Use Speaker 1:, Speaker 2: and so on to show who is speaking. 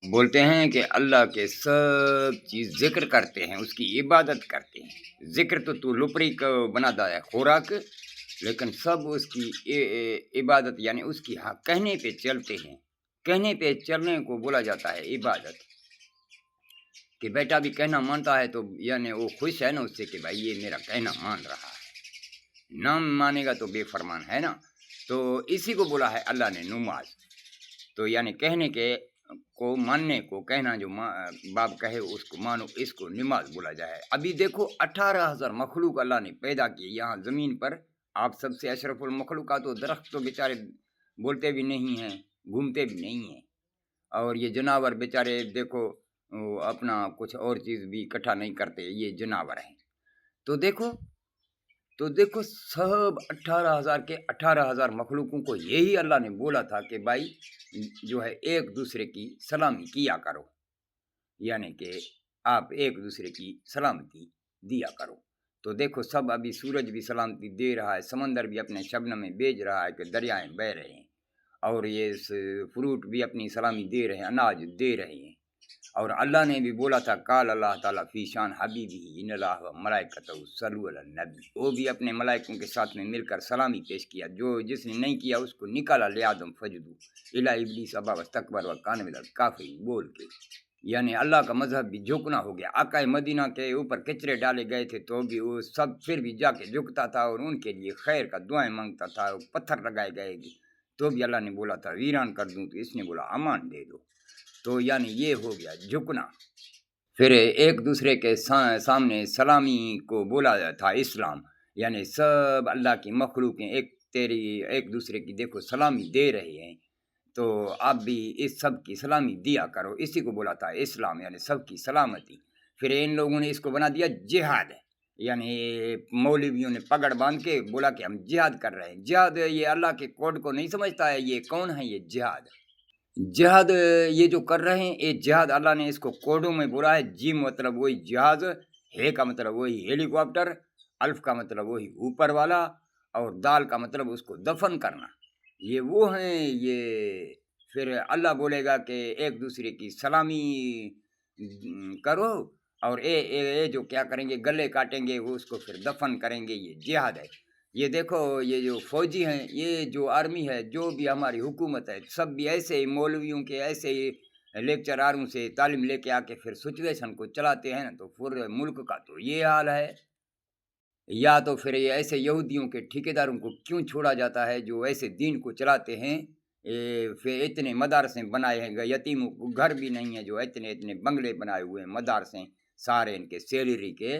Speaker 1: بولتے ہیں کہ اللہ کے سب چیز ذکر کرتے ہیں، اس کی عبادت کرتے ہیں۔ ذکر تو لپڑی کو بنا دا ہے خوراک، لیکن سب اس کی عبادت یعنی اس کی کہنے پہ چلتے ہیں۔ کہنے پہ چلنے کو بولا جاتا ہے عبادت، کہ بیٹا بھی کہنا مانتا ہے تو یعنی وہ خوش ہے نا اس سے کہ بھائی یہ میرا کہنا مان رہا ہے، نہ مانے گا تو بے فرمان ہے نا۔ تو اسی کو بولا ہے اللہ نے نماز، تو یعنی کہنے کے کو ماننے کو، کہنا جو باپ کہے اس کو مانو، اس کو نماز بولا جائے۔ ابھی دیکھو 18,000 مخلوق اللہ نے پیدا کی یہاں زمین پر، آپ سب سے اشرف المخلوقات، تو درخت تو بیچارے بولتے بھی نہیں ہیں، گھومتے بھی نہیں ہیں، اور یہ جانور بیچارے دیکھو اپنا کچھ اور چیز بھی اکٹھا نہیں کرتے، یہ جانور ہیں۔ تو دیکھو سب 18,000 کے 18,000 مخلوقوں کو یہی اللہ نے بولا تھا کہ بھائی جو ہے ایک دوسرے کی سلامی کیا کرو، یعنی کہ آپ ایک دوسرے کی سلامتی دیا کرو۔ تو دیکھو سب ابھی سورج بھی سلامتی دے رہا ہے، سمندر بھی اپنے شبنم میں بھیج رہا ہے کہ دریائیں بہ رہے ہیں، اور یہ فروٹ بھی اپنی سلامی دے رہے ہیں، اناج دے رہے ہیں۔ اور اللہ نے بھی بولا تھا قال اللہ تعالیٰ فی شان حبیبی ان اللہ و ملائکتہ صلو علی النبی، وہ بھی اپنے ملائکوں کے ساتھ میں مل کر سلامی پیش کیا، جو جس نے نہیں کیا اس کو نکالا لآدم فجدو الی ابلیس ابا واستکبر وکان من الکافرین بول کے، یعنی اللہ کا مذہب بھی جھکنا ہو گیا۔ آقا مدینہ کے اوپر کچرے ڈالے گئے تھے تو بھی وہ سب پھر بھی جا کے جھکتا تھا اور ان کے لیے خیر کا دعائیں مانگتا تھا، پتھر لگائے گئے تو بھی اللہ نے بولا تھا ویران کر دوں، تو اس نے بولا امان دے دو۔ تو یعنی یہ ہو گیا جھکنا۔ پھر ایک دوسرے کے سامنے سلامی کو بولا تھا اسلام، یعنی سب اللہ کی مخلوقیں ایک دوسرے کی دیکھو سلامی دے رہے ہیں، تو آپ بھی اس سب کی سلامی دیا کرو، اسی کو بولا تھا اسلام، یعنی سب کی سلامتی۔ پھر ان لوگوں نے اس کو بنا دیا جہاد، یعنی مولویوں نے پگڑ باندھ کے بولا کہ ہم جہاد کر رہے ہیں۔ جہاد یہ اللہ کے کوڈ کو نہیں سمجھتا ہے، یہ کون ہے یہ جہاد یہ جو کر رہے ہیں، یہ جہاد اللہ نے اس کو کوڈوں میں بولا ہے۔ جی مطلب وہی جہاز، ہے کا مطلب وہی ہیلی کاپٹر، الف کا مطلب وہی اوپر والا، اور دال کا مطلب اس کو دفن کرنا، یہ وہ ہیں۔ یہ پھر اللہ بولے گا کہ ایک دوسرے کی سلامی کرو، اور اے جو کیا کریں گے گلے کاٹیں گے وہ اس کو پھر دفن کریں گے، یہ جہاد ہے۔ یہ دیکھو یہ جو فوجی ہیں، یہ جو آرمی ہے، جو بھی ہماری حکومت ہے، سب بھی ایسے ہی مولویوں کے ایسے ہی لیکچراروں سے تعلیم لے کے آ کے پھر سچویشن کو چلاتے ہیں نا، تو پورے ملک کا تو یہ حال ہے۔ یا تو پھر یہ ایسے یہودیوں کے ٹھیکیداروں کو کیوں چھوڑا جاتا ہے جو ایسے دین کو چلاتے ہیں؟ پھر اتنے مدارسیں بنائے ہیں، یتیموں کو گھر بھی نہیں ہے، جو اتنے بنگلے بنائے ہوئے ہیں، مدارسیں سارے ان کے سیلری کے